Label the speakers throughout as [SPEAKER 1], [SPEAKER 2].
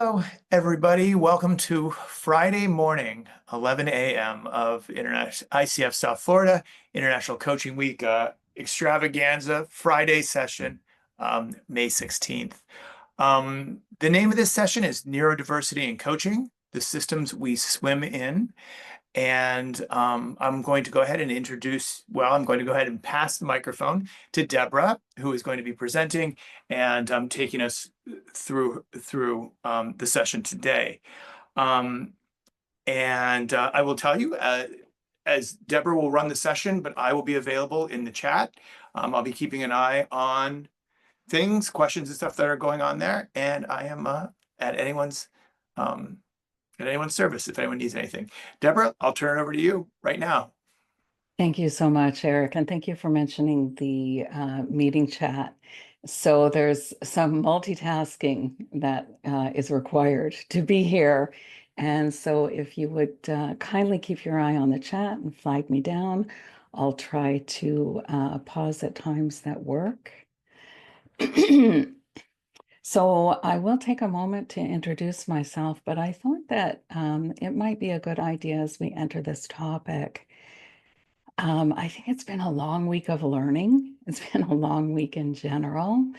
[SPEAKER 1] Hello, everybody. Welcome to Friday morning, 11 a.m. of ICF South Florida International Coaching Week extravaganza Friday session, May 16th. The name of this session is Neurodiversity in Coaching, the Systems We Swim In. And I'm going to go ahead and I'm going to go ahead and pass the microphone to Deborah, who is going to be presenting and taking us through the session today. I will tell you, as Deborah will run the session, but I will be available in the chat. I'll be keeping an eye on things, questions and stuff that are going on there. And I am at anyone's service if anyone needs anything. Deborah, I'll turn it over to you right now.
[SPEAKER 2] Thank you so much, Eric, and thank you for mentioning the meeting chat. So there's some multitasking that is required to be here. And so if you would kindly keep your eye on the chat and flag me down, I'll try to pause at times that work. So I will take a moment to introduce myself, but I thought that it might be a good idea as we enter this topic. I think it's been a long week of learning. It's been a long week in general.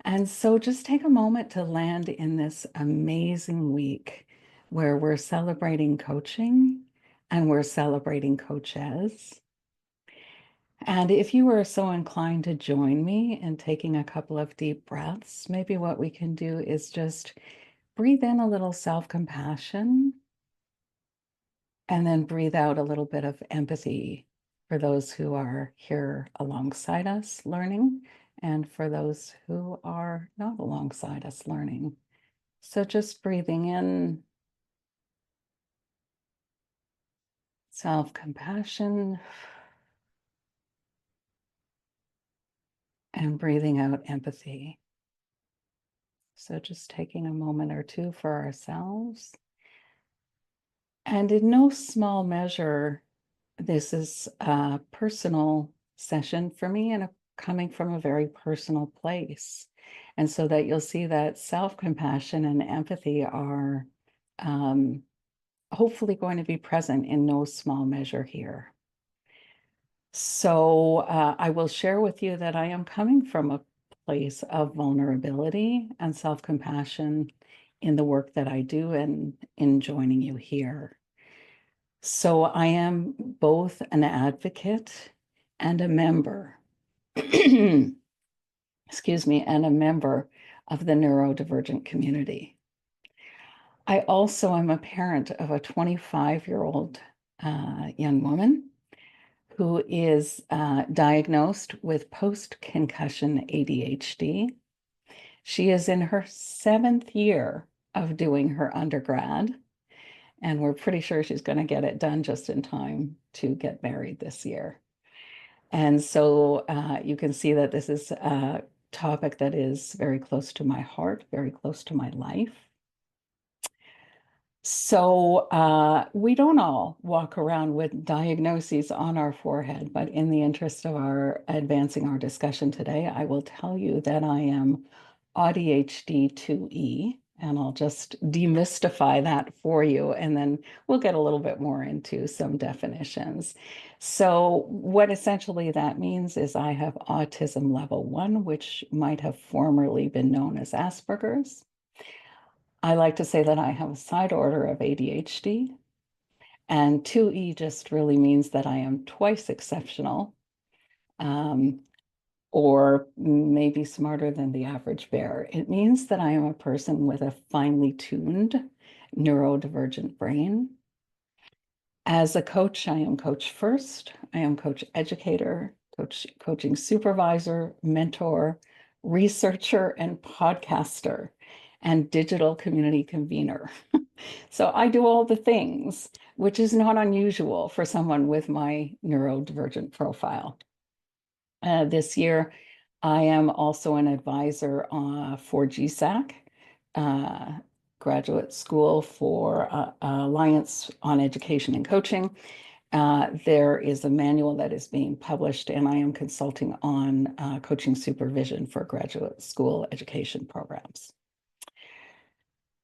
[SPEAKER 2] And so just take a moment to land in this amazing week where we're celebrating coaching and we're celebrating coaches. And if you were so inclined to join me in taking a couple of deep breaths, maybe what we can do is just breathe in a little self-compassion and then breathe out a little bit of empathy for those who are here alongside us learning and for those who are not alongside us learning. So just breathing in self-compassion and breathing out empathy. So just taking a moment or two for ourselves. And in no small measure, this is a personal session for me and coming from a very personal place. And so that you'll see that self-compassion and empathy are hopefully going to be present in no small measure here. So I will share with you that I am coming from a place of vulnerability and self-compassion in the work that I do and in joining you here. So I am both an advocate and a member, excuse me, and a member of the neurodivergent community. I also am a parent of a 25-year-old young woman who is diagnosed with post-concussion ADHD. She is in her 7th year of doing her undergrad, and we're pretty sure she's going to get it done just in time to get married this year. And so you can see that this is a topic that is very close to my heart, very close to my life. So we don't all walk around with diagnoses on our forehead, but in the interest of advancing our discussion today, I will tell you that I am ADHD 2E, and I'll just demystify that for you, and then we'll get a little bit more into some definitions. So what essentially that means is I have autism level 1, which might have formerly been known as Asperger's. I like to say that I have a side order of ADHD, and 2E just really means that I am twice exceptional, or maybe smarter than the average bear. It means that I am a person with a finely tuned neurodivergent brain. As a coach, I am coach first. I am coach educator, coaching supervisor, mentor, researcher, and podcaster, and digital community convener. So I do all the things, which is not unusual for someone with my neurodivergent profile. This year, I am also an advisor for GSAC, Graduate School for Alliance on Education and Coaching. There is a manual that is being published, and I am consulting on coaching supervision for graduate school education programs.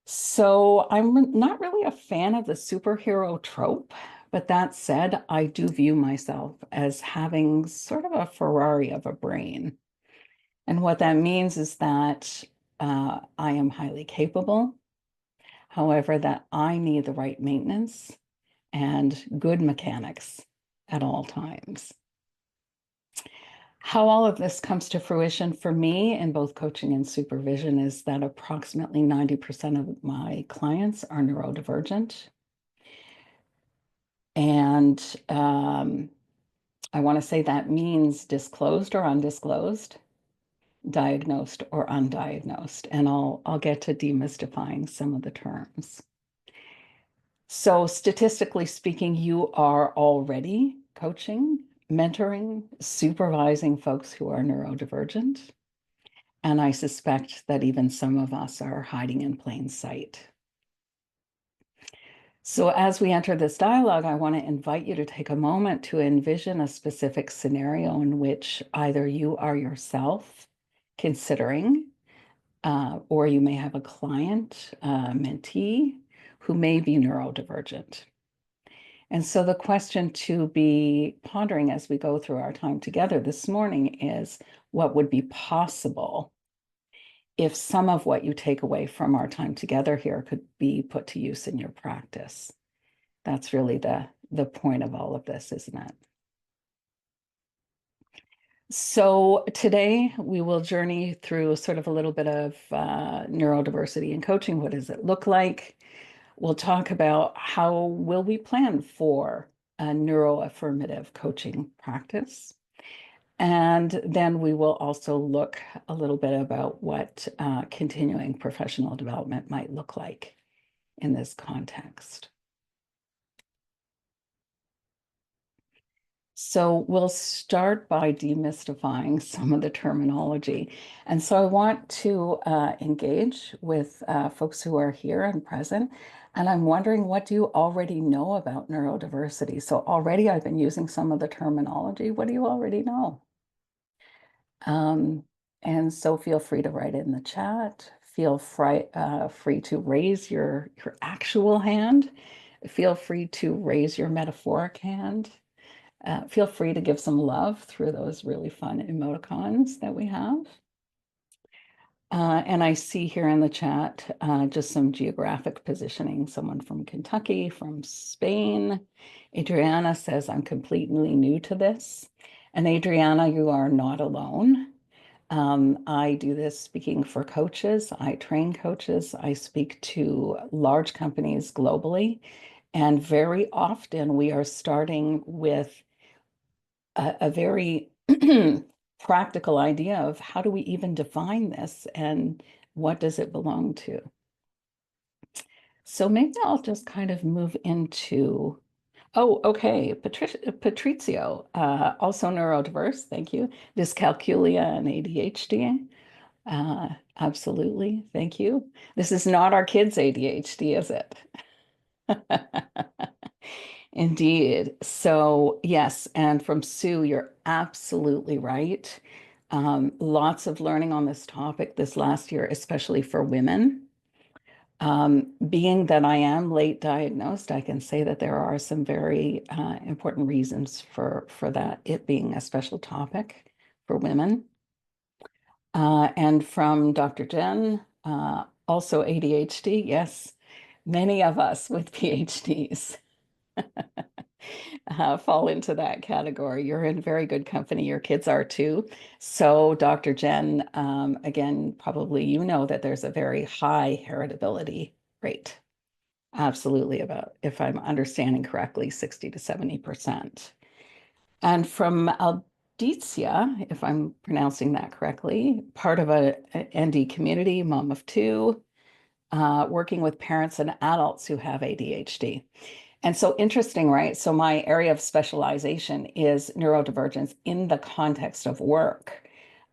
[SPEAKER 2] So I'm not really a fan of the superhero trope, but that said, I do view myself as having sort of a Ferrari of a brain. And what that means is that I am highly capable, however, that I need the right maintenance and good mechanics at all times. How all of this comes to fruition for me in both coaching and supervision is that approximately 90% of my clients are neurodivergent. And I want to say that means disclosed or undisclosed, diagnosed or undiagnosed. And I'll get to demystifying some of the terms. So statistically speaking, you are already coaching, mentoring, supervising folks who are neurodivergent. And I suspect that even some of us are hiding in plain sight. So as we enter this dialogue, I want to invite you to take a moment to envision a specific scenario in which either you are yourself considering, or you may have a client, mentee, who may be neurodivergent. And so the question to be pondering as we go through our time together this morning is, what would be possible if some of what you take away from our time together here could be put to use in your practice? That's really the point of all of this, isn't it? So today we will journey through sort of a little bit of neurodiversity in coaching. What does it look like? We'll talk about how will we plan for a neuroaffirmative coaching practice. And then we will also look a little bit about what continuing professional development might look like in this context. So we'll start by demystifying some of the terminology. And so I want to engage with folks who are here and present. And I'm wondering, what do you already know about neurodiversity? So already I've been using some of the terminology. What do you already know? And so feel free to write it in the chat. Feel free to raise your actual hand. Feel free to raise your metaphoric hand. Feel free to give some love through those really fun emoticons that we have. And I see here in the chat just some geographic positioning. Someone from Kentucky, from Spain. Adriana says, I'm completely new to this. And Adriana, you are not alone. I do this speaking for coaches. I train coaches. I speak to large companies globally. And very often we are starting with a very practical idea of how do we even define this and what does it belong to? So maybe I'll just kind of move into, oh, okay, Patrizio, also neurodiverse, thank you. Dyscalculia and ADHD. Absolutely, thank you. This is not our kids' ADHD, is it? Indeed. So, yes, and from Sue, you're absolutely right. Lots of learning on this topic this last year, especially for women. Being that I am late diagnosed, I can say that there are some very important reasons for that, it being a special topic for women. And from Dr. Jen, also ADHD, yes, many of us with PhDs fall into that category. You're in very good company. Your kids are too. So, Dr. Jen, again, probably you know that there's a very high heritability rate. Absolutely, about, if I'm understanding correctly, 60 to 70%. And from Aldizia, if I'm pronouncing that correctly, part of a ND community, mom of two, working with parents and adults who have ADHD. And so interesting, right? So my area of specialization is neurodivergence in the context of work.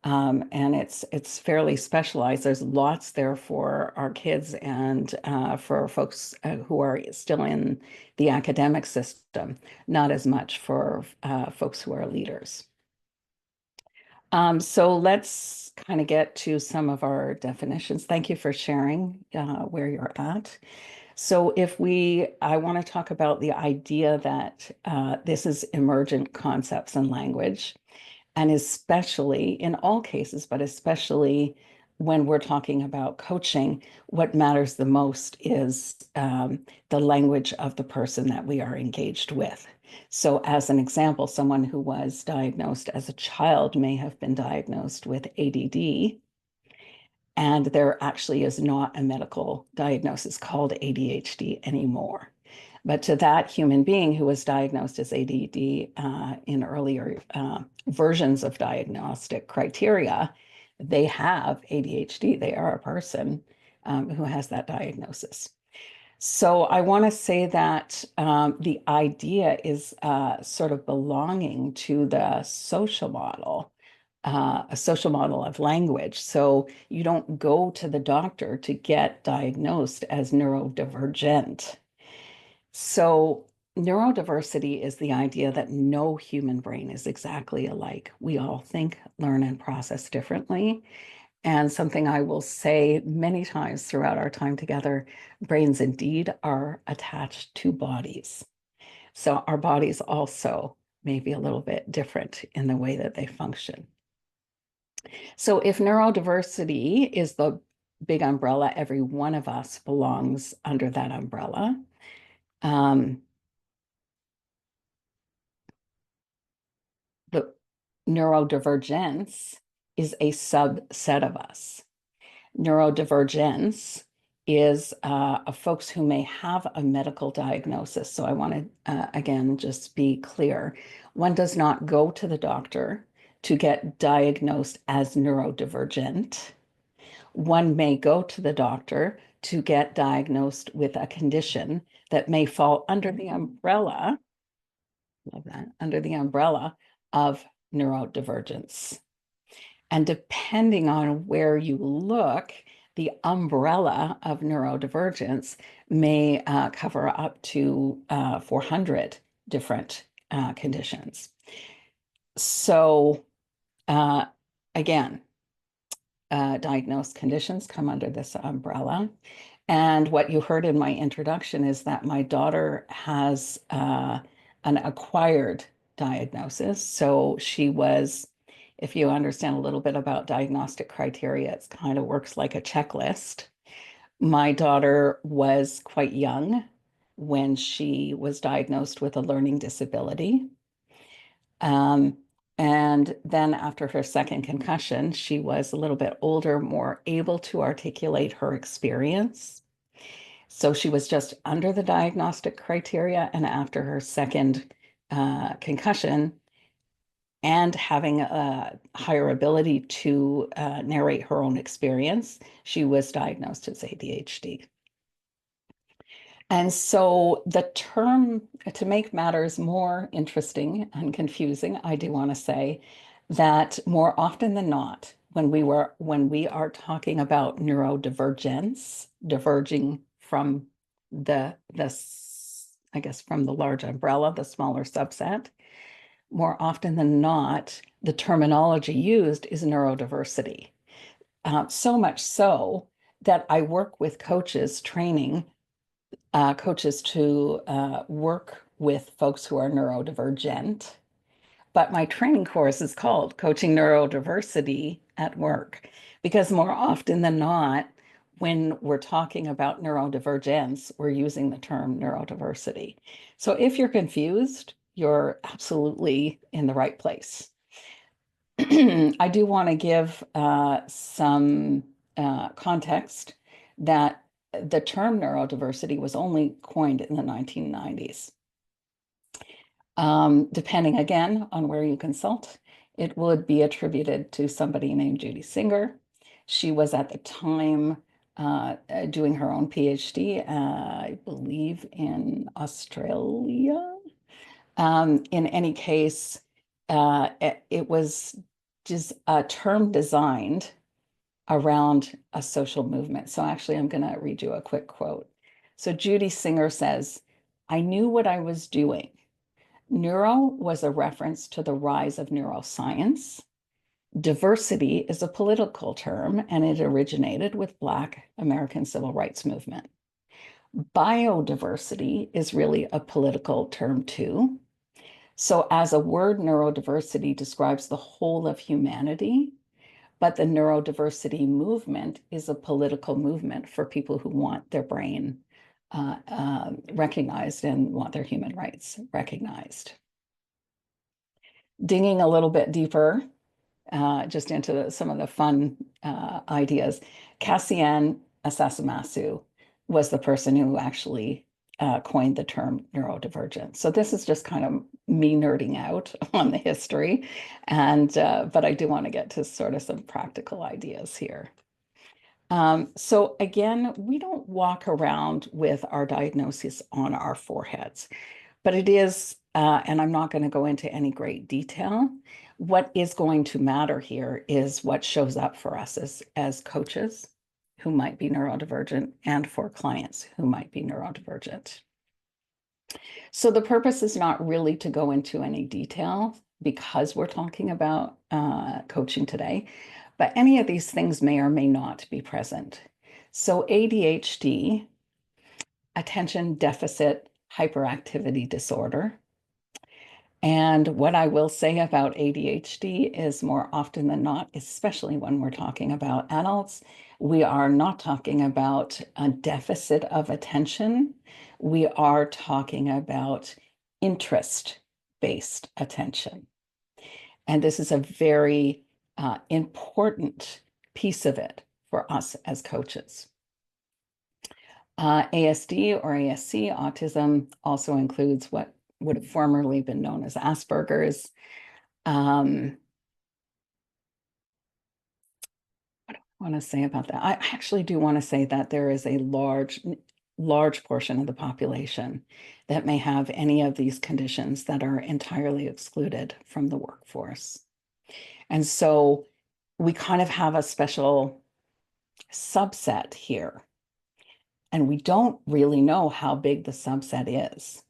[SPEAKER 2] And it's fairly specialized. There's lots there for our kids and for folks who are still in the academic system, not as much for folks who are leaders. So let's kind of get to some of our definitions. Thank you for sharing where you're at. So I want to talk about the idea that this is emergent concepts and language, and especially in all cases, but especially when we're talking about coaching, what matters the most is the language of the person that we are engaged with. So as an example, someone who was diagnosed as a child may have been diagnosed with ADD, and there actually is not a medical diagnosis called ADHD anymore. But to that human being who was diagnosed as ADD in earlier versions of diagnostic criteria, they have ADHD. They are a person who has that diagnosis. So I want to say that the idea is sort of belonging to the social model, a social model of language. So you don't go to the doctor to get diagnosed as neurodivergent. So neurodiversity is the idea that no human brain is exactly alike. We all think, learn, and process differently. And something I will say many times throughout our time together, brains indeed are attached to bodies. So our bodies also may be a little bit different in the way that they function. So if neurodiversity is the big umbrella, every one of us belongs under that umbrella. The neurodivergence is a subset of us. Neurodivergence is folks who may have a medical diagnosis. So I want to, again, just be clear. One does not go to the doctor to get diagnosed as neurodivergent. One may go to the doctor to get diagnosed with a condition that may fall under the umbrella, love that, under the umbrella of neurodivergence. And depending on where you look, the umbrella of neurodivergence may cover up to 400 different conditions. So again, diagnosed conditions come under this umbrella. And what you heard in my introduction is that my daughter has an acquired diagnosis. So she was, if you understand a little bit about diagnostic criteria, it kind of works like a checklist. My daughter was quite young when she was diagnosed with a learning disability. And then after her second concussion, she was a little bit older, more able to articulate her experience. So she was just under the diagnostic criteria. And after her second concussion and having a higher ability to narrate her own experience, she was diagnosed as ADHD. And so the term, to make matters more interesting and confusing, I do want to say that more often than not, when we are talking about neurodivergence, diverging from I guess from the large umbrella, the smaller subset, more often than not, the terminology used is neurodiversity. So much so that I work with coaches training coaches to work with folks who are neurodivergent. But my training course is called Coaching Neurodiversity at Work, because more often than not, when we're talking about neurodivergence, we're using the term neurodiversity. So if you're confused, you're absolutely in the right place. I do want to give some context that the term neurodiversity was only coined in the 1990s. Depending again on where you consult, it would be attributed to somebody named Judy Singer. She was at the time doing her own PhD, I believe in Australia. In any case, it was just a term designed around a social movement. So actually, I'm going to read you a quick quote. So Judy Singer says, "I knew what I was doing. Neuro was a reference to the rise of neuroscience. Diversity is a political term, and it originated with Black American civil rights movement. Biodiversity is really a political term too. So as a word, neurodiversity describes the whole of humanity, but the neurodiversity movement is a political movement for people who want their brain recognized and want their human rights recognized. Digging a little bit deeper, just into some of the fun ideas, Cassian Asasumasu was the person who actually coined the term neurodivergence. So this is just kind of me nerding out on the history, and but I do want to get to sort of some practical ideas here. So again, we don't walk around with our diagnosis on our foreheads, but it is, and I'm not going to go into any great detail. What is going to matter here is what shows up for us as coaches who might be neurodivergent and for clients who might be neurodivergent. So the purpose is not really to go into any detail because we're talking about coaching today, but any of these things may or may not be present. So ADHD, attention deficit hyperactivity disorder. And what I will say about ADHD is more often than not, especially when we're talking about adults, we are not talking about a deficit of attention. We are talking about interest-based attention. And this is a very important piece of it for us as coaches. ASD or ASC, autism, also includes what would have formerly been known as Asperger's. What do I want to say about that? I actually do want to say that there is a large portion of the population that may have any of these conditions that are entirely excluded from the workforce. And so we kind of have a special subset here. And we don't really know how big the subset is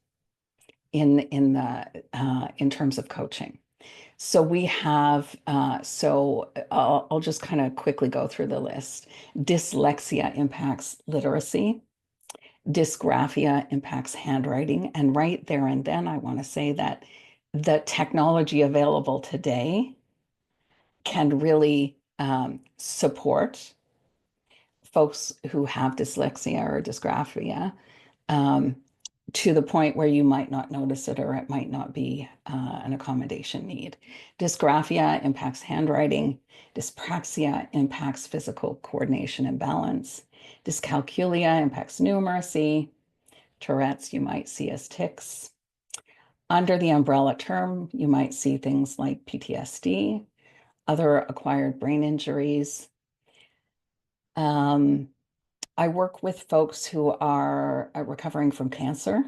[SPEAKER 2] in terms of coaching. So we have, I'll just kind of quickly go through the list. Dyslexia impacts literacy. Dysgraphia impacts handwriting. And right there and then, I want to say that the technology available today can really support folks who have dyslexia or dysgraphia to the point where you might not notice it or it might not be an accommodation need. Dysgraphia impacts handwriting. Dyspraxia impacts physical coordination and balance. Dyscalculia impacts numeracy. Tourette's you might see as tics. Under the umbrella term, you might see things like PTSD, other acquired brain injuries. I work with folks who are recovering from cancer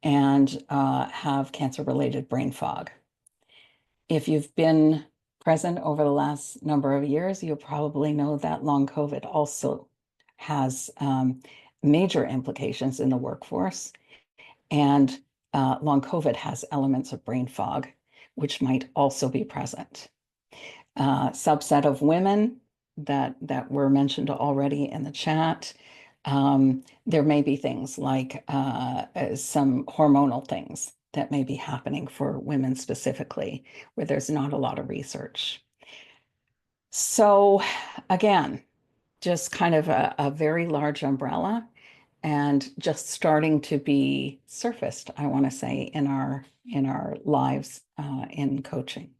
[SPEAKER 2] and have cancer-related brain fog. If you've been present over the last number of years, you probably know that long COVID also has major implications in the workforce. And long COVID has elements of brain fog, which might also be present. Subset of women that were mentioned already in the chat. There may be things like some hormonal things that may be happening for women specifically, where there's not a lot of research. So again, just kind of a very large umbrella and just starting to be surfaced, I want to say, in our lives in coaching.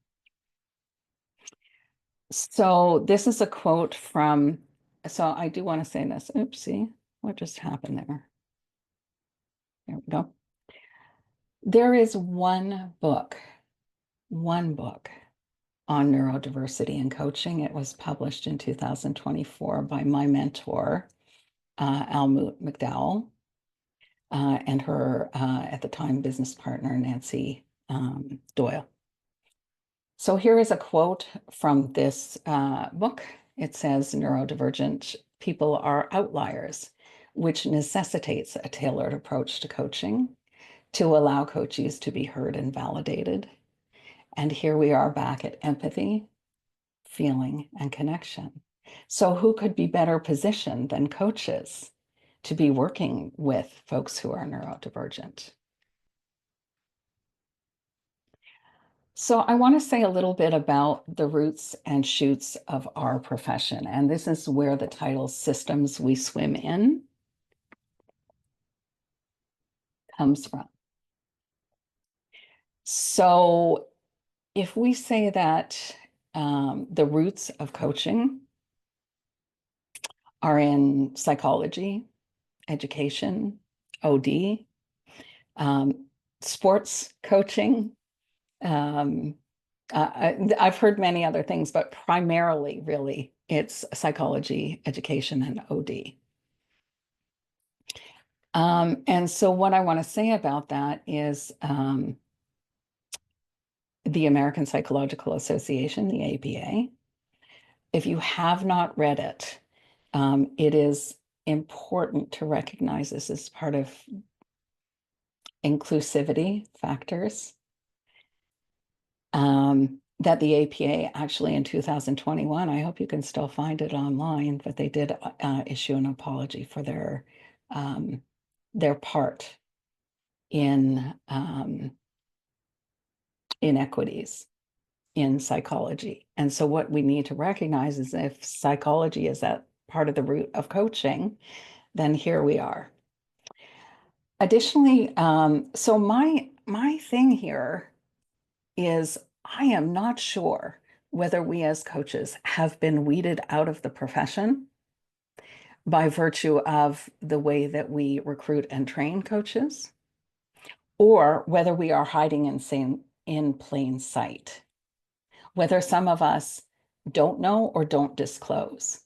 [SPEAKER 2] So this is a quote from, so I do want to say this. Oopsie, what just happened there? There we go. There is one book on neurodiversity and coaching. It was published in 2024 by my mentor, Almut McDowell, and her, at the time, business partner, Nancy Doyle. So here is a quote from this book. It says, neurodivergent people are outliers, which necessitates a tailored approach to coaching to allow coaches to be heard and validated. And here we are back at empathy. feeling, and connection. So who could be better positioned than coaches to be working with folks who are neurodivergent? So I want to say a little bit about the roots and shoots of our profession. And this is where the title Systems We Swim In comes from. So if we say that the roots of coaching are in psychology, education, OD, sports coaching, I've heard many other things, but primarily, really, it's psychology, education, and OD. And so what I want to say about that is the American Psychological Association, the APA. If you have not read it, it is important to recognize this as part of inclusivity factors. That the APA actually in 2021, I hope you can still find it online, but they did issue an apology for their part in inequities in psychology. And so what we need to recognize is if psychology is that part of the root of coaching, then here we are. Additionally, so my thing here is I am not sure whether we as coaches have been weeded out of the profession by virtue of the way that we recruit and train coaches, or whether we are hiding in plain sight, whether some of us don't know or don't disclose.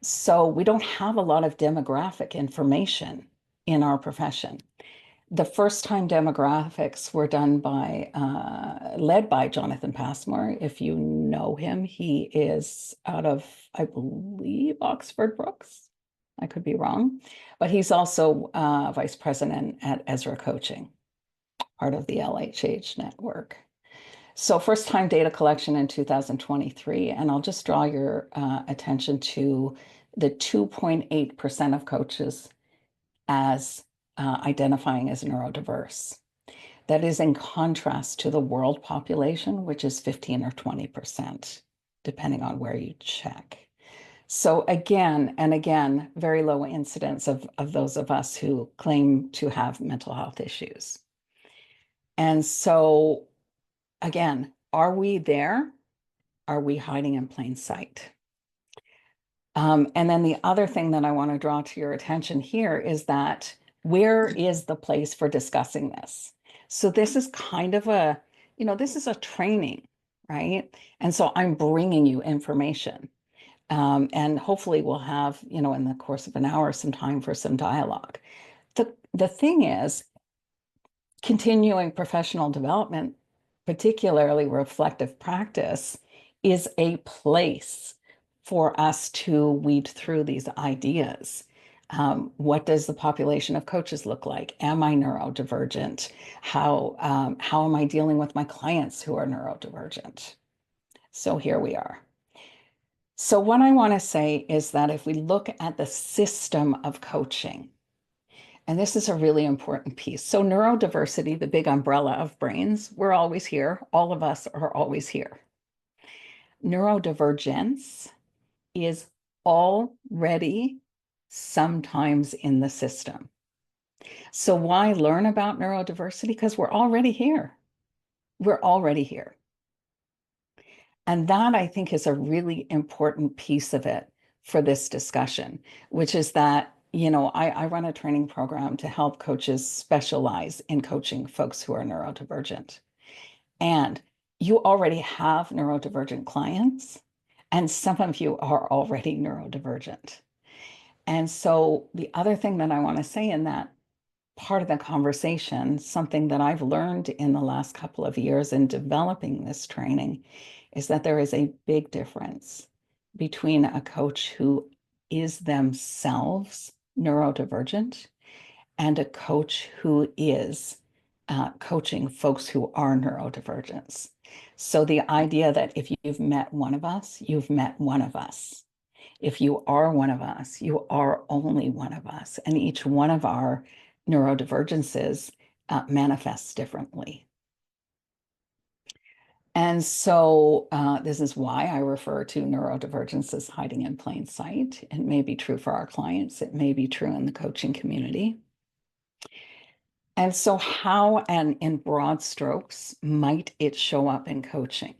[SPEAKER 2] So we don't have a lot of demographic information in our profession. The first time demographics were done by, led by Jonathan Passmore. If you know him, he is out of, I believe, Oxford Brookes. I could be wrong, but he's also vice president at Ezra Coaching, part of the LHH network. So first time data collection in 2023, and I'll just draw your attention to the 2.8% of coaches as identifying as neurodiverse. That is in contrast to the world population, which is 15 or 20%, depending on where you check. So again and again, very low incidence of those of us who claim to have mental health issues. And so again, are we there? Are we hiding in plain sight? And then the other thing that I want to draw to your attention here is that where is the place for discussing this? So this is kind of a, this is a training, right? And so I'm bringing you information. And hopefully we'll have, in the course of an hour, some time for some dialogue. The thing is, continuing professional development, particularly reflective practice, is a place for us to weed through these ideas. What does the population of coaches look like? Am I neurodivergent? How am I dealing with my clients who are neurodivergent? So here we are. So what I want to say is that if we look at the system of coaching, and this is a really important piece. So neurodiversity, the big umbrella of brains, we're always here. All of us are always here. Neurodivergence is already sometimes in the system. So why learn about neurodiversity? Because we're already here. We're already here. And that, I think, is a really important piece of it for this discussion, which is that, I run a training program to help coaches specialize in coaching folks who are neurodivergent. And you already have neurodivergent clients, and some of you are already neurodivergent. And so the other thing that I want to say in that part of the conversation, something that I've learned in the last couple of years in developing this training, is that there is a big difference between a coach who is themselves neurodivergent and a coach who is coaching folks who are neurodivergent. So the idea that if you've met one of us, you've met one of us. If you are one of us, you are only one of us. And each one of our neurodivergences manifests differently. And so this is why I refer to neurodivergence as hiding in plain sight. It may be true for our clients. It may be true in the coaching community. And so how, and in broad strokes, might it show up in coaching?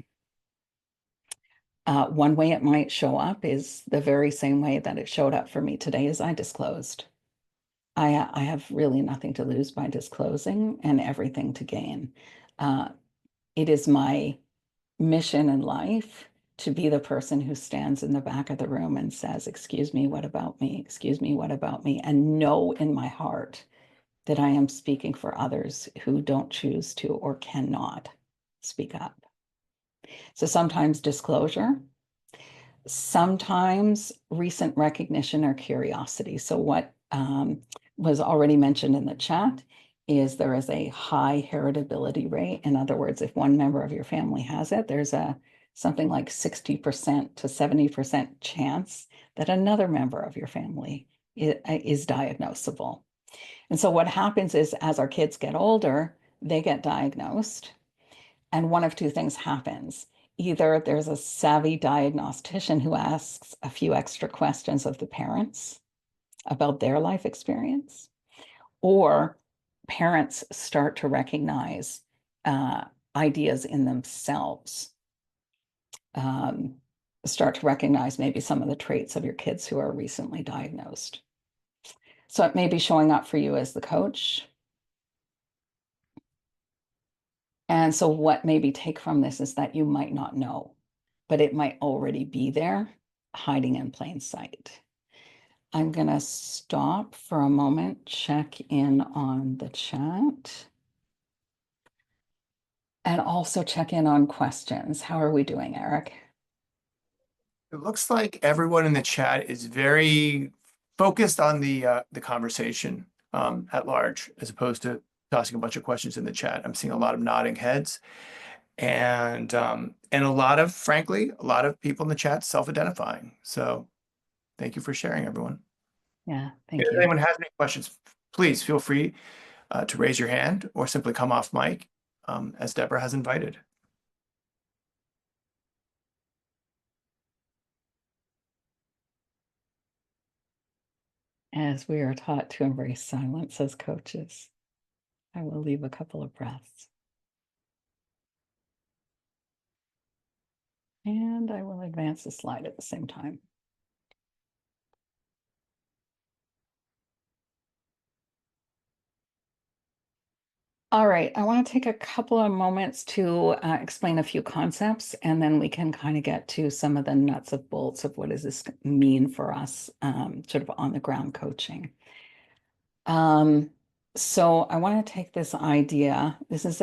[SPEAKER 2] One way it might show up is the very same way that it showed up for me today as I disclosed. I have really nothing to lose by disclosing and everything to gain. It is my mission in life to be the person who stands in the back of the room and says, excuse me, what about me? Excuse me, what about me? And know in my heart that I am speaking for others who don't choose to or cannot speak up. So sometimes disclosure, sometimes recent recognition or curiosity. So what was already mentioned in the chat is there is a high heritability rate. In other words, if one member of your family has it, there's a something like 60% to 70% chance that another member of your family is diagnosable. And so what happens is as our kids get older, they get diagnosed, and one of two things happens. Either there's a savvy diagnostician who asks a few extra questions of the parents about their life experience, or parents start to recognize ideas in themselves, start to recognize maybe some of the traits of your kids who are recently diagnosed. So it may be showing up for you as the coach. And so what maybe take from this is that you might not know, but it might already be there, hiding in plain sight. I'm going to stop for a moment, check in on the chat, and also check in on questions. How are we doing, Eric?
[SPEAKER 1] It looks like everyone in the chat is very focused on the conversation at large, as opposed to tossing a bunch of questions in the chat. I'm seeing a lot of nodding heads, and a lot of, frankly, a lot of people in the chat self-identifying. So thank you for sharing, everyone.
[SPEAKER 2] Yeah, thank
[SPEAKER 1] If
[SPEAKER 2] you.
[SPEAKER 1] anyone has any questions, please feel free to raise your hand or simply come off mic, as Deborah has invited.
[SPEAKER 2] As we are taught to embrace silence as coaches, I will leave a couple of breaths. And I will advance the slide at the same time. All right, I want to take a couple of moments to explain a few concepts, and then we can kind of get to some of the nuts and bolts of what does this mean for us, sort of on the ground coaching. So I want to take this idea. This is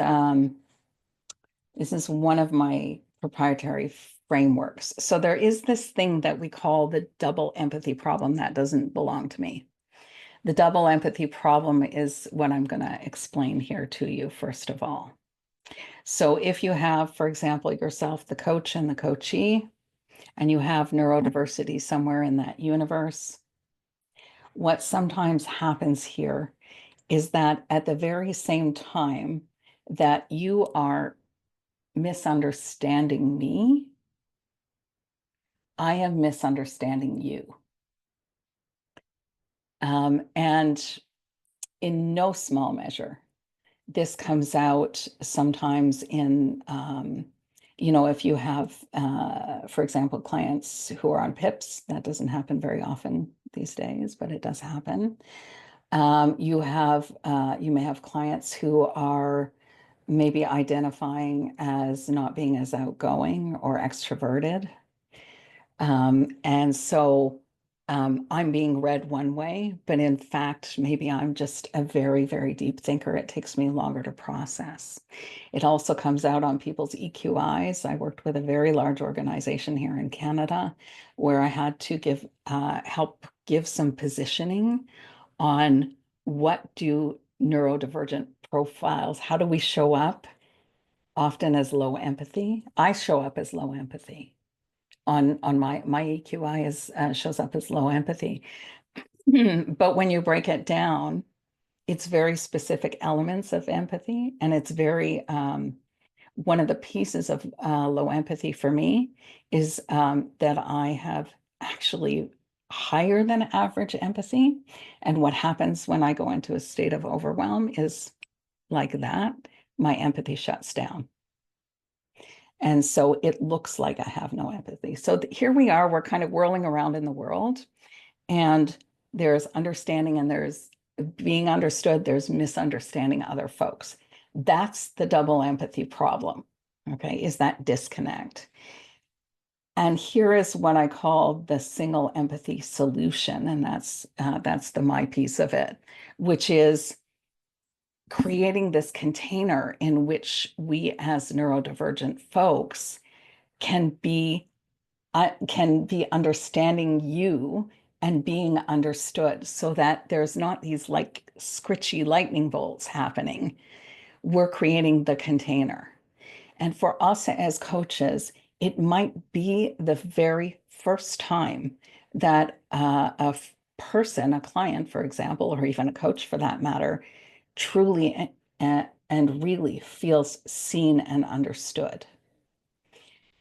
[SPEAKER 2] one of my proprietary frameworks. So there is this thing that we call the double empathy problem that doesn't belong to me. The double empathy problem is what I'm going to explain here to you, first of all. So if you have, for example, yourself, the coach and the coachee, and you have neurodiversity somewhere in that universe, what sometimes happens here is that at the very same time that you are misunderstanding me, I am misunderstanding you. And in no small measure, this comes out sometimes in, if you have, for example, clients who are on PIPs, that doesn't happen very often these days, but it does happen. You may have clients who are maybe identifying as not being as outgoing or extroverted. And so I'm being read one way, but in fact, maybe I'm just a very, very deep thinker. It takes me longer to process. It also comes out on people's EQIs. I worked with a very large organization here in Canada where I had to help give some positioning on what do neurodivergent profiles, how do we show up often as low empathy. I show up as low empathy. On my EQI is shows up as low empathy. But when you break it down, it's very specific elements of empathy, and it's very one of the pieces of low empathy for me is that I have actually higher than average empathy. And what happens when I go into a state of overwhelm is like that, my empathy shuts down. And so it looks like I have no empathy. So here we are, we're kind of whirling around in the world, and there's understanding and there's being understood, there's misunderstanding other folks. That's the double empathy problem, okay, is that disconnect. And here is what I call the single empathy solution, and that's the my piece of it, which is creating this container in which we as neurodivergent folks can be understanding you and being understood, so that there's not these like scritchy lightning bolts happening. We're creating the container. And for us as coaches, it might be the very first time that person, a client, for example, or even a coach for that matter, truly and really feels seen and understood.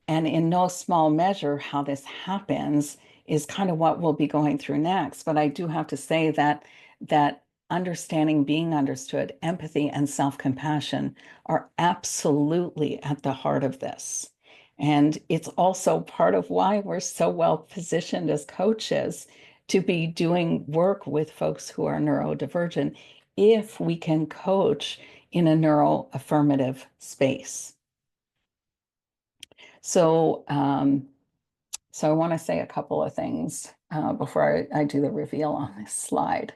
[SPEAKER 2] And in no small measure, how this happens is kind of what we'll be going through next. But I do have to say that understanding, being understood, empathy, and self-compassion are absolutely at the heart of this. And it's also part of why we're so well positioned as coaches to be doing work with folks who are neurodivergent if we can coach in a neuroaffirmative space. So, so I want to say a couple of things before I do the reveal on this slide.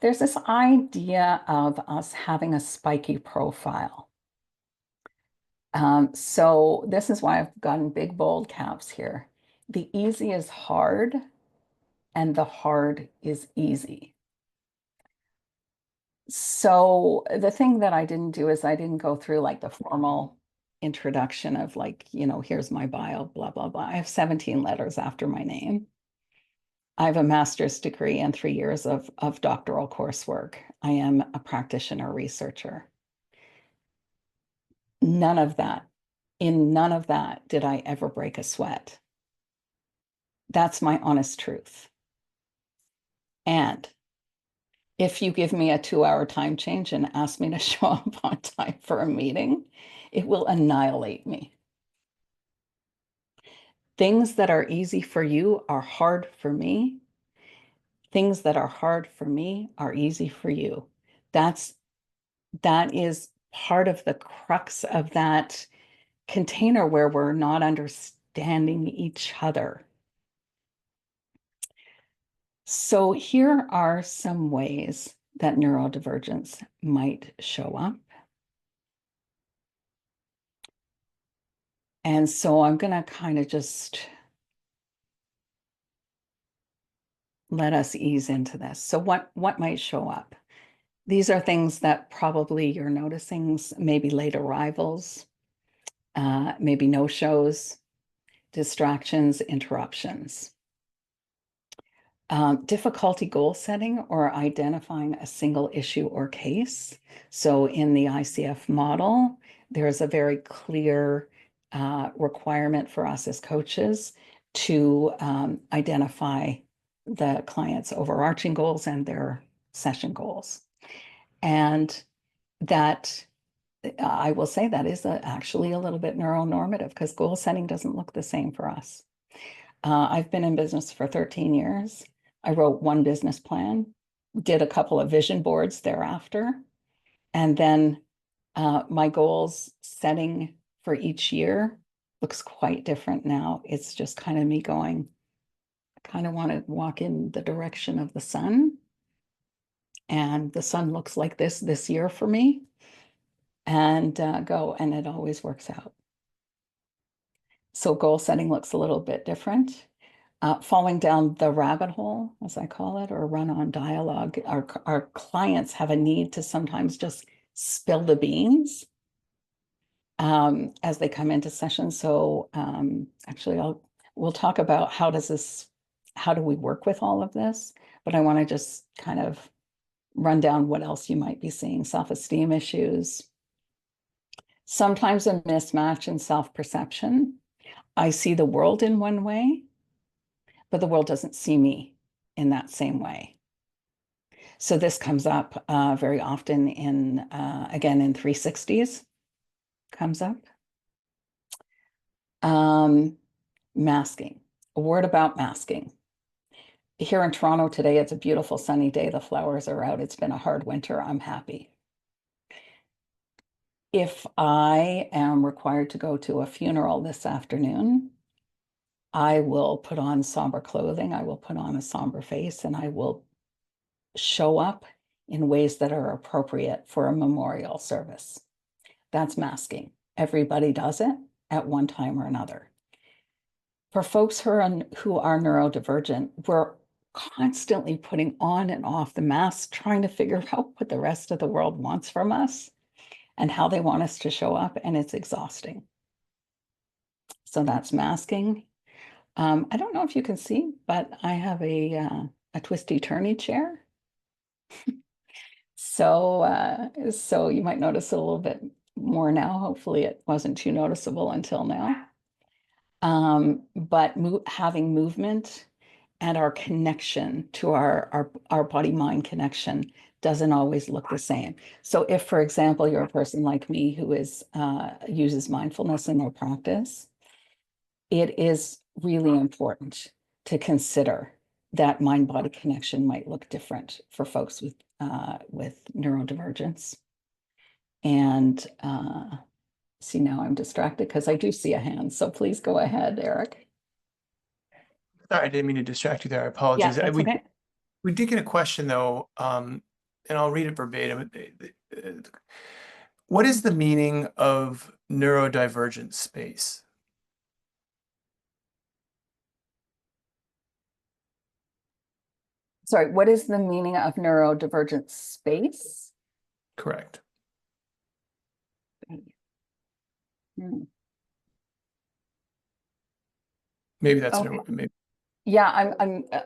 [SPEAKER 2] There's this idea of us having a spiky profile. So this is why I've gotten big bold caps here. The easy is hard, and the hard is easy. So the thing that I didn't do is I didn't go through like the formal introduction of like, here's my bio, blah, blah, blah. I have 17 letters after my name. I have a master's degree and 3 years of doctoral coursework. I am a practitioner researcher. None of that, in none of that did I ever break a sweat. That's my honest truth. And if you give me a 2-hour time change and ask me to show up on time for a meeting, it will annihilate me. Things that are easy for you are hard for me. Things that are hard for me are easy for you. That is part of the crux of that container where we're not understanding each other. So here are some ways that neurodivergence might show up. And so I'm going to kind of just let us ease into this. So what might show up? These are things that probably you're noticing, maybe late arrivals, maybe no-shows, distractions, interruptions. Difficulty goal setting or identifying a single issue or case. So in the ICF model, there's a very clear requirement for us as coaches to identify the client's overarching goals and their session goals. And that, I will say, that is actually a little bit neuronormative, because goal setting doesn't look the same for us. I've been in business for 13 years. I wrote one business plan, did a couple of vision boards thereafter, and then my goals setting for each year looks quite different now. It's just kind of me going, I kind of want to walk in the direction of the sun, and the sun looks like this year for me, and go, and it always works out. So goal setting looks a little bit different. Falling down the rabbit hole, as I call it, or run-on dialogue. Our clients have a need to sometimes just spill the beans. as they come into session. So actually, we'll talk about how do we work with all of this, but I want to just kind of run down what else you might be seeing. Self-esteem issues, sometimes a mismatch in self-perception. I see the world in one way, but the world doesn't see me in that same way. So this comes up very often again, in 360s, comes up. Masking, a word about masking. Here in Toronto today, it's a beautiful sunny day. The flowers are out. It's been a hard winter. I'm happy. If I am required to go to a funeral this afternoon, I will put on somber clothing. I will put on a somber face, and I will show up in ways that are appropriate for a memorial service. That's masking. Everybody does it at one time or another. For folks who are neurodivergent, we're constantly putting on and off the mask, trying to figure out what the rest of the world wants from us and how they want us to show up, and it's exhausting. So that's masking. I don't know if you can see, but I have a twisty turny chair. So you might notice a little bit more now. Hopefully it wasn't too noticeable until now. But having movement and our connection to our body-mind connection doesn't always look the same. So if, for example, you're a person like me who uses mindfulness in their practice, it is really important to consider that mind-body connection might look different for folks with neurodivergence. And see, now I'm distracted because I do see a hand. So please go ahead, Eric.
[SPEAKER 1] Sorry, I didn't mean to distract you there. I apologize.
[SPEAKER 2] Yeah, that's okay.
[SPEAKER 1] We did get a question though, and I'll read it verbatim. What is the meaning of neurodivergent space?
[SPEAKER 2] Sorry, what is the meaning of neurodivergent space?
[SPEAKER 1] Correct. Maybe that's
[SPEAKER 2] Okay.
[SPEAKER 1] maybe.
[SPEAKER 2] Yeah,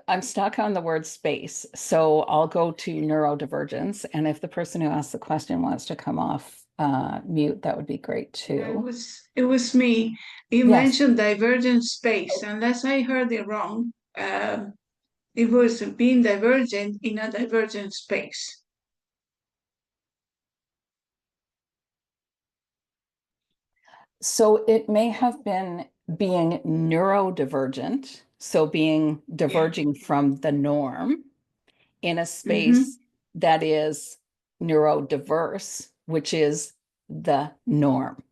[SPEAKER 2] I'm stuck on the word space. So I'll go to neurodivergence. And if the person who asked the question wants to come off mute, that would be great too.
[SPEAKER 3] It was me. You
[SPEAKER 2] Yes.
[SPEAKER 3] mentioned divergent space. Unless I heard it wrong, it was being divergent in a divergent space.
[SPEAKER 2] So it may have been being neurodivergent, so being diverging from the norm in a space that is neurodiverse, which is the norm.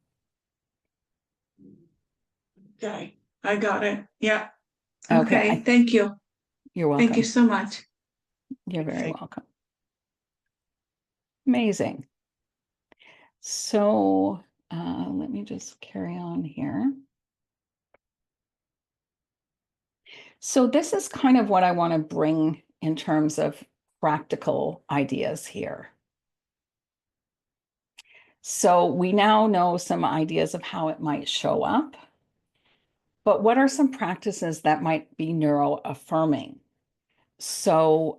[SPEAKER 3] Okay, I got it. Yeah.
[SPEAKER 2] Okay.
[SPEAKER 3] Okay, thank you.
[SPEAKER 2] You're welcome.
[SPEAKER 3] Thank you so much.
[SPEAKER 2] You're very welcome. Amazing. So let me just carry on here. So this is kind of what I want to bring in terms of practical ideas here. So we now know some ideas of how it might show up, but what are some practices that might be neuro-affirming? So,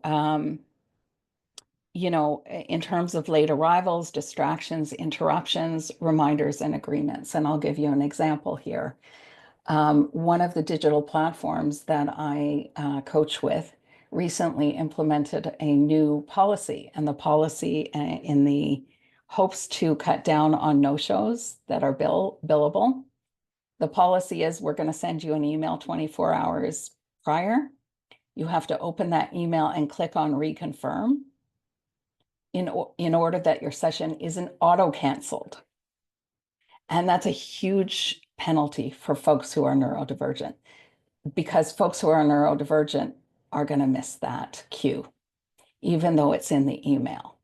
[SPEAKER 2] you know, in terms of late arrivals, distractions, interruptions, reminders, and agreements. And I'll give you an example here. One of the digital platforms that I coach with recently implemented a new policy, and the policy in the hopes to cut down on no-shows that are billable. The policy is we're going to send you an email 24 hours prior. You have to open that email and click on reconfirm in order that your session isn't auto-canceled. And that's a huge penalty for folks who are neurodivergent, because folks who are neurodivergent are going to miss that cue, even though it's in the email.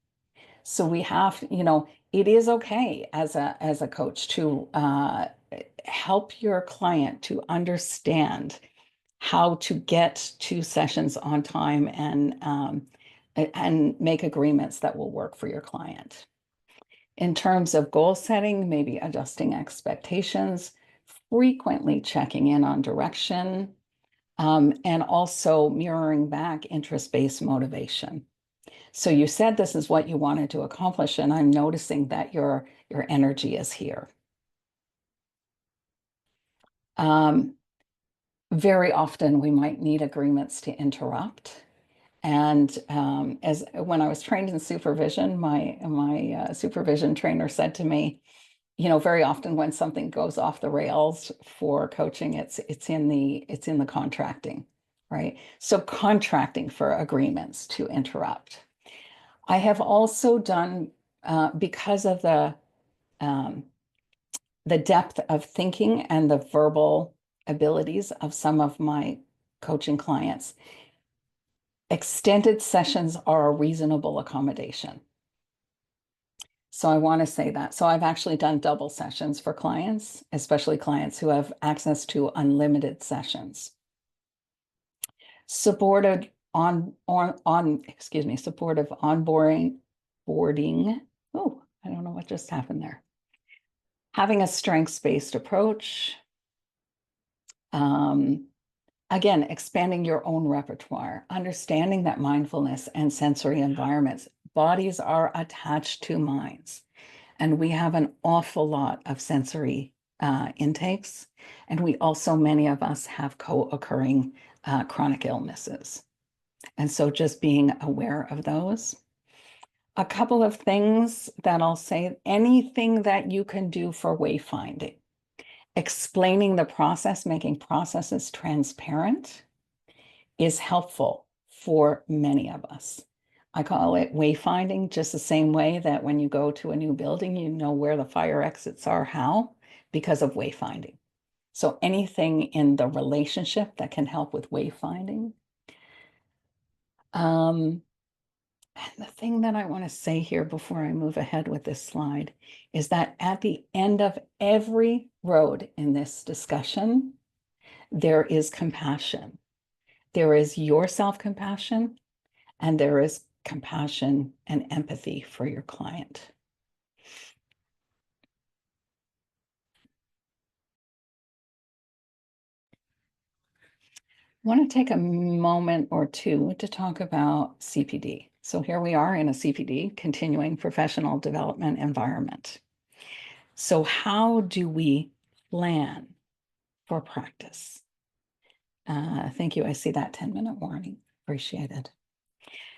[SPEAKER 2] So we have, you know, it is okay as a coach to help your client to understand how to get to sessions on time and make agreements that will work for your client. In terms of goal setting, maybe adjusting expectations, frequently checking in on direction, and also mirroring back interest-based motivation. So you said this is what you wanted to accomplish, and I'm noticing that your energy is here. Very often we might need agreements to interrupt. And as when I was trained in supervision, my supervision trainer said to me, you know, very often when something goes off the rails for coaching, it's in the contracting, right? So contracting for agreements to interrupt. I have also done because of the depth of thinking and the verbal abilities of some of my coaching clients. Extended sessions are a reasonable accommodation. So I want to say that. So I've actually done double sessions for clients, especially clients who have access to unlimited sessions. Supportive onboarding. Oh, I don't know what just happened there. Having a strengths-based approach. Again, expanding your own repertoire, understanding that mindfulness and sensory environments, bodies are attached to minds. And we have an awful lot of sensory intakes. And we also, many of us have co-occurring chronic illnesses. And so just being aware of those. A couple of things that I'll say, anything that you can do for wayfinding. Explaining the process, making processes transparent is helpful for many of us. I call it wayfinding, just the same way that when you go to a new building, you know where the fire exits are, how, because of wayfinding. So anything in the relationship that can help with wayfinding. And the thing that I want to say here before I move ahead with this slide is that at the end of every road in this discussion, there is compassion. There is your self-compassion, and there is compassion and empathy for your client. I want to take a moment or two to talk about CPD. So here we are in a CPD, continuing professional development environment. So how do we plan for practice? Thank you. I see that 10-minute warning. Appreciate it.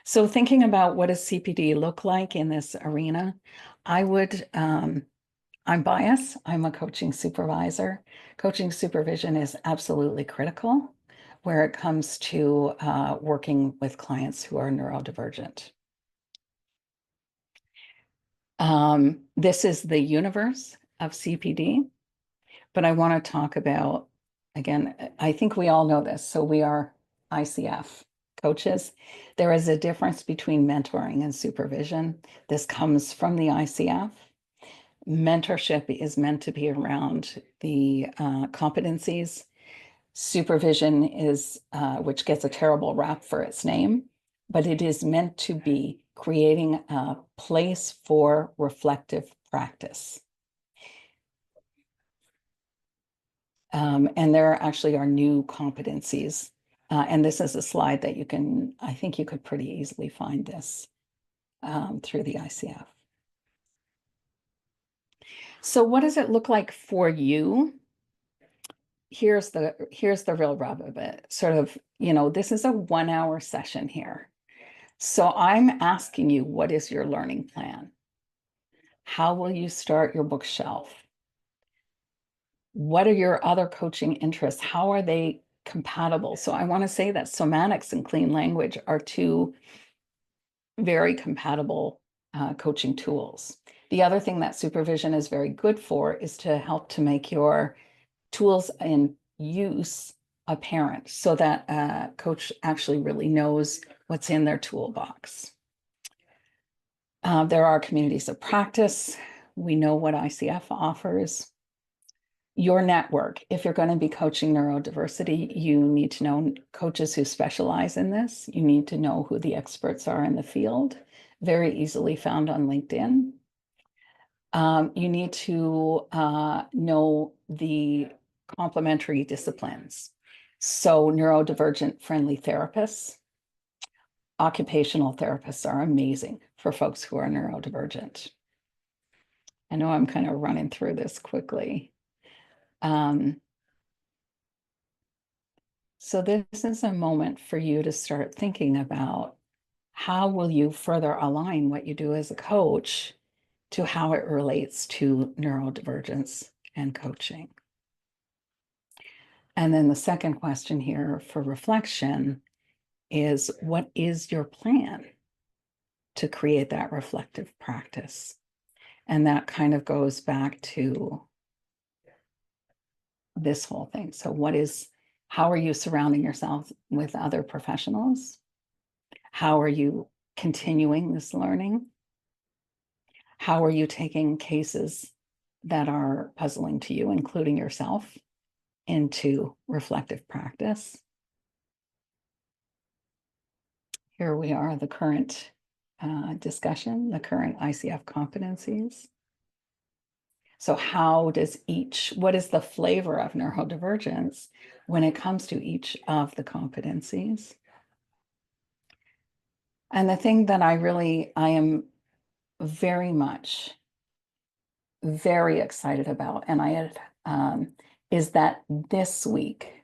[SPEAKER 2] So thinking about what does CPD look like in this arena, I would, I'm biased. I'm a coaching supervisor. Coaching supervision is absolutely critical where it comes to working with clients who are neurodivergent. This is the universe of CPD, but I want to talk about, again, I think we all know this. So we are ICF coaches. There is a difference between mentoring and supervision. This comes from the ICF. Mentorship is meant to be around the competencies. Supervision is, which gets a terrible rap for its name, but it is meant to be creating a place for reflective practice. And there actually are new competencies. And this is a slide that you can, I think you could pretty easily find this through the ICF. So what does it look like for you? Here's the real rub of it. Sort of, you know, this is a 1-hour session here. So I'm asking you, what is your learning plan? How will you start your bookshelf? What are your other coaching interests? How are they compatible? So I want to say that somatics and clean language are two very compatible coaching tools. The other thing that supervision is very good for is to help to make your tools in use apparent so that a coach actually really knows what's in their toolbox. There are communities of practice. We know what ICF offers. Your network, if you're going to be coaching neurodiversity, you need to know coaches who specialize in this. You need to know who the experts are in the field, very easily found on LinkedIn. You need to know the complementary disciplines. So neurodivergent friendly therapists, occupational therapists are amazing for folks who are neurodivergent. I know I'm kind of running through this quickly. So this is a moment for you to start thinking about how will you further align what you do as a coach to how it relates to neurodivergence and coaching. And then the second question here for reflection is, what is your plan to create that reflective practice? And that kind of goes back to this whole thing. So how are you surrounding yourself with other professionals? How are you continuing this learning? How are you taking cases that are puzzling to you, including yourself, into reflective practice? Here we are, the current discussion, the current ICF competencies. So what is the flavor of neurodivergence when it comes to each of the competencies? And the thing that I am very much, very excited about, and is that this week,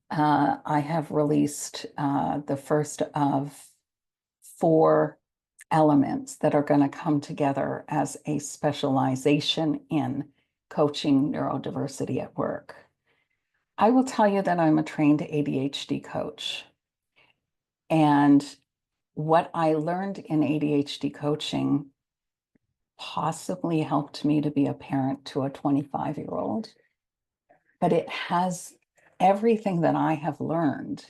[SPEAKER 2] I have released the first of 4 elements that are going to come together as a specialization in coaching neurodiversity at work. I will tell you that I'm a trained ADHD coach. And what I learned in ADHD coaching possibly helped me to be a parent to a 25-year-old. But it has everything that I have learned,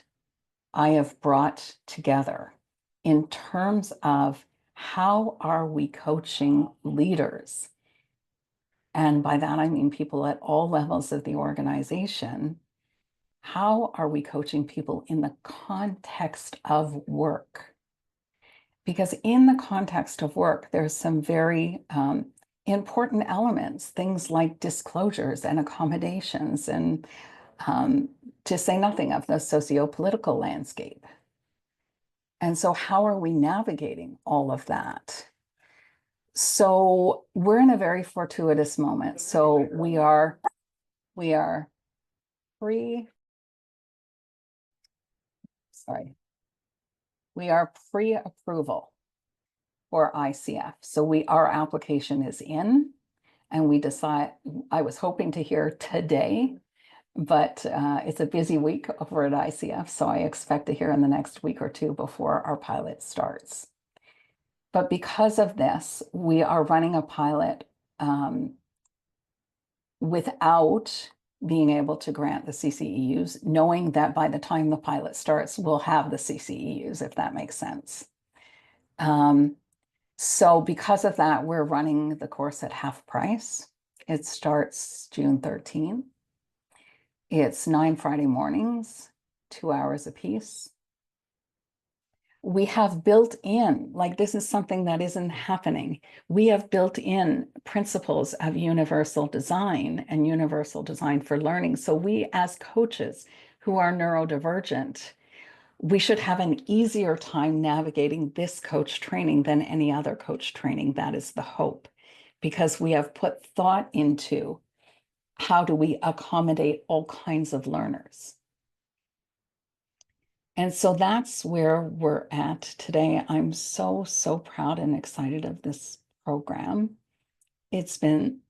[SPEAKER 2] I have brought together in terms of how are we coaching leaders? And by that, I mean people at all levels of the organization. How are we coaching people in the context of work? Because in the context of work, there's some very important elements, things like disclosures and accommodations, and to say nothing of the socio-political landscape. And so how are we navigating all of that? So we're in a very fortuitous moment. So we are pre-approval for ICF. So our application is in, and I was hoping to hear today, but it's a busy week over at ICF, so I expect to hear in the next week or 2 before our pilot starts. But because of this, we are running a pilot without being able to grant the CCEUs, knowing that by the time the pilot starts, we'll have the CCEUs, if that makes sense. So because of that, we're running the course at half price. It starts June 13th. It's 9 Friday mornings, 2 hours apiece. We have built in, like this is something that isn't happening. We have built in principles of universal design and universal design for learning. So we as coaches who are neurodivergent, we should have an easier time navigating this coach training than any other coach training. That is the hope, because we have put thought into how do we accommodate all kinds of learners. And so that's where we're at today. I'm so, so proud and excited of this program. It's been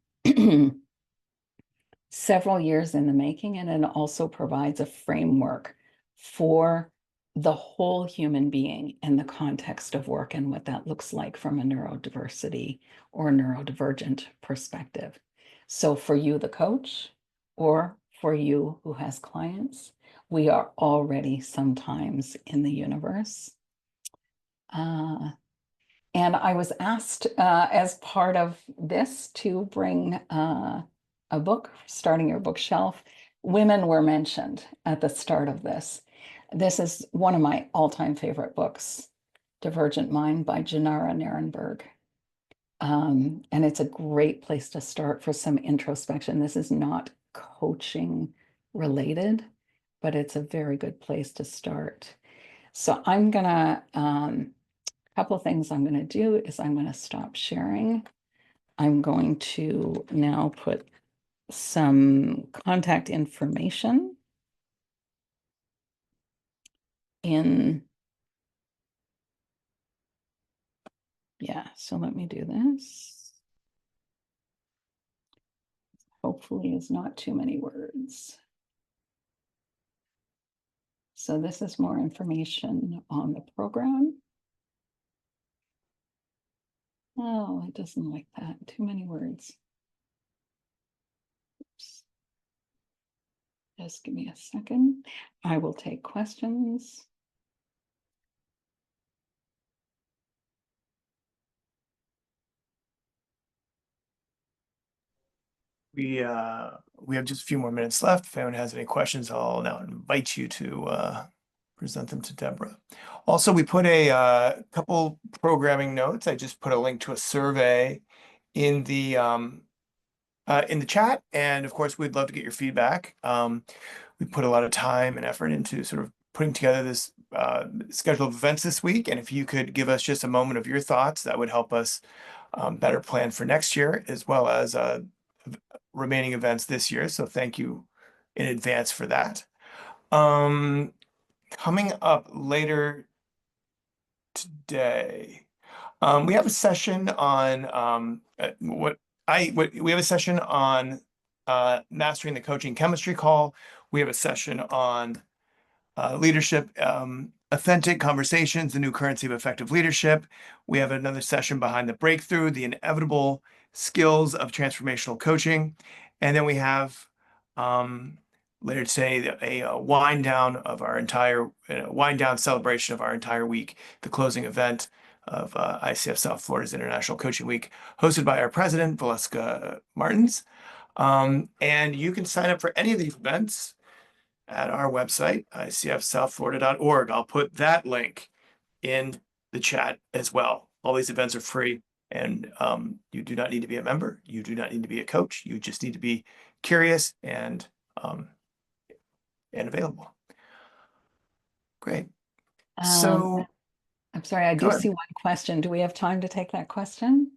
[SPEAKER 2] several years in the making, and it also provides a framework for the whole human being in the context of work and what that looks like from a neurodiversity or neurodivergent perspective. So for you, the coach, or for you who has clients, we are already sometimes in the universe. And I was asked as part of this to bring a book, Starting Your Bookshelf. Women were mentioned at the start of this. This is one of my all-time favorite books, Divergent Mind by Janara Narenberg. And it's a great place to start for some introspection. This is not coaching related, but it's a very good place to start. So I'm gonna, couple of things I'm gonna do is I'm gonna stop sharing. I'm going to now put some contact information in. Yeah, so let me do this. Hopefully it's not too many words. So this is more information on the program. Oh, it doesn't like that. Too many words. Oops. Just give me a second. I will take questions.
[SPEAKER 1] We have just a few more minutes left. If anyone has any questions, I'll now invite you to present them to Deborah. Also, we put a couple programming notes. I just put a link to a survey in the chat, and of course, we'd love to get your feedback. We put a lot of time and effort into sort of putting together this schedule of events this week, and if you could give us just a moment of your thoughts, that would help us better plan for next year, as well as remaining events this year. So thank you in advance for that. Coming up later today, we have a session on we have a session on mastering the coaching chemistry call. We have a session on leadership, authentic conversations, the new currency of effective leadership. We have another session behind the breakthrough, the inevitable skills of transformational coaching. And then we have later today a wind down of our entire wind down celebration of our entire week, the closing event of ICF South Florida's International Coaching Week, hosted by our president, Valeska Martins. And you can sign up for any of these events at our website, icfsouthflorida.org. I'll put that link in the chat as well. All these events are free, and you do not need to be a member. You do not need to be a coach. You just need to be curious and available. Great. So
[SPEAKER 2] I'm sorry, I do see one question. Do we have time to take that question?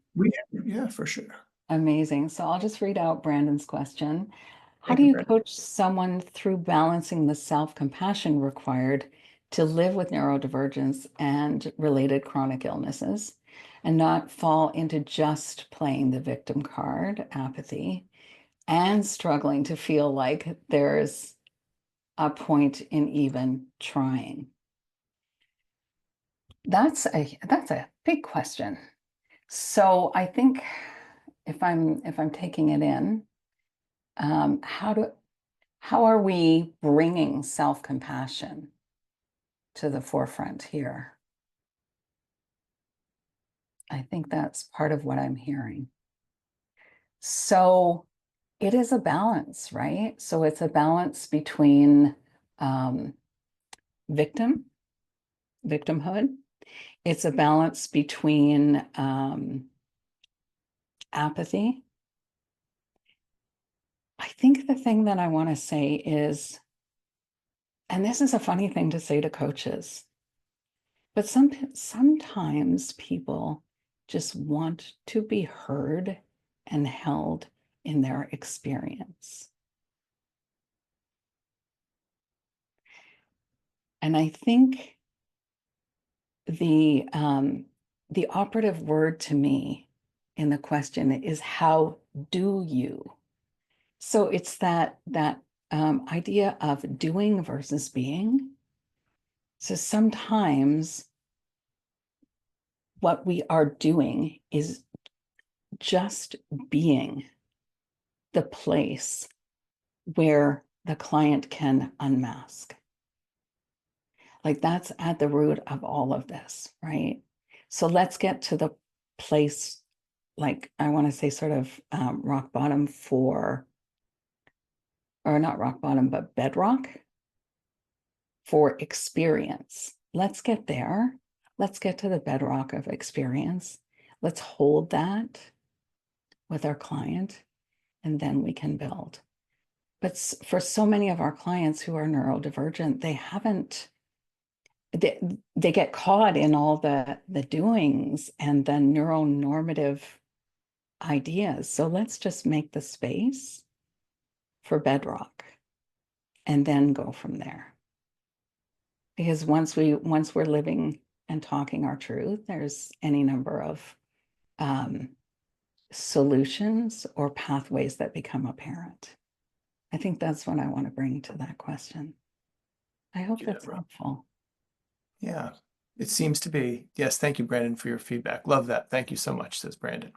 [SPEAKER 1] Yeah, for sure.
[SPEAKER 2] Amazing. So I'll just read out Brandon's question. How do you coach someone through balancing the self-compassion required to live with neurodivergence and related chronic illnesses and not fall into just playing the victim card, apathy, and struggling to feel like there's a point in even trying? That's a big question. So I think if I'm taking it in, how are we bringing self-compassion to the forefront here? I think that's part of what I'm hearing. So it is a balance, right? So it's a balance between victimhood. It's a balance between apathy. I think the thing that I want to say is, and this is a funny thing to say to coaches, but sometimes people just want to be heard and held in their experience. And I think the operative word to me in the question is, how do you? So it's that idea of doing versus being. So sometimes what we are doing is just being the place where the client can unmask. Like that's at the root of all of this, right? So let's get to the place, like I want to say sort of rock bottom for, or not rock bottom, but bedrock for experience. Let's get there. Let's get to the bedrock of experience. Let's hold that with our client, and then we can build. But for so many of our clients who are neurodivergent, they get caught in all the doings and the neuronormative ideas. So let's just make the space for bedrock and then go from there. Because once we're living and talking our truth, there's any number of solutions or pathways that become apparent. I think that's what I want to bring to that question. I hope that's helpful.
[SPEAKER 1] Yeah, it seems to be. Yes, thank you, Brandon, for your feedback. Love that. Thank you so much, says Brandon.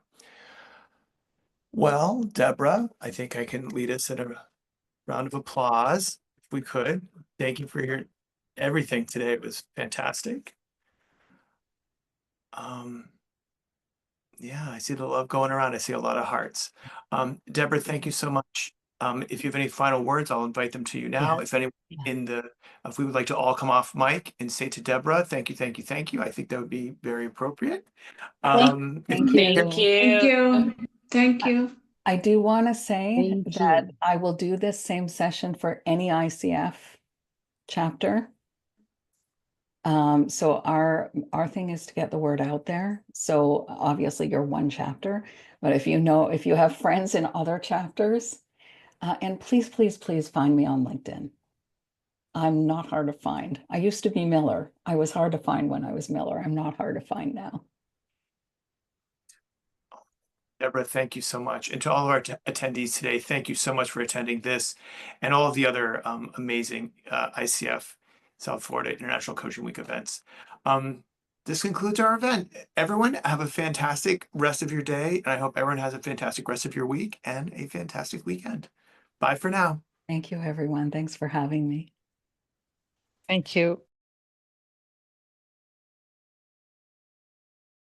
[SPEAKER 1] Well, Deborah, I think I can lead us in a round of applause, if we could. Thank you for your everything today. It was fantastic. Yeah, I see the love going around. I see a lot of hearts. Deborah, thank you so much. If you have any final words, I'll invite them to you now.
[SPEAKER 2] Yes.
[SPEAKER 1] If anyone if we would like to all come off mic and say to Deborah, thank you, thank you, thank you. I think that would be very appropriate.
[SPEAKER 2] Thank you.
[SPEAKER 3] Thank you. Thank you.
[SPEAKER 2] I do want to say
[SPEAKER 4] Thank
[SPEAKER 2] that
[SPEAKER 4] you.
[SPEAKER 2] I will do this same session for any ICF chapter. So our thing is to get the word out there. So obviously you're one chapter, but if you have friends in other chapters, and please, please, please find me on LinkedIn. I'm not hard to find. I used to be Miller. I was hard to find when I was Miller. I'm not hard to find now.
[SPEAKER 1] Deborah, thank you so much. And to all of our attendees today, thank you so much for attending this and all of the other amazing ICF South Florida International Coaching Week events. This concludes our event. Everyone have a fantastic rest of your day. And I hope everyone has a fantastic rest of your week and a fantastic weekend. Bye for now.
[SPEAKER 2] Thank you, everyone. Thanks for having me.
[SPEAKER 4] Thank you.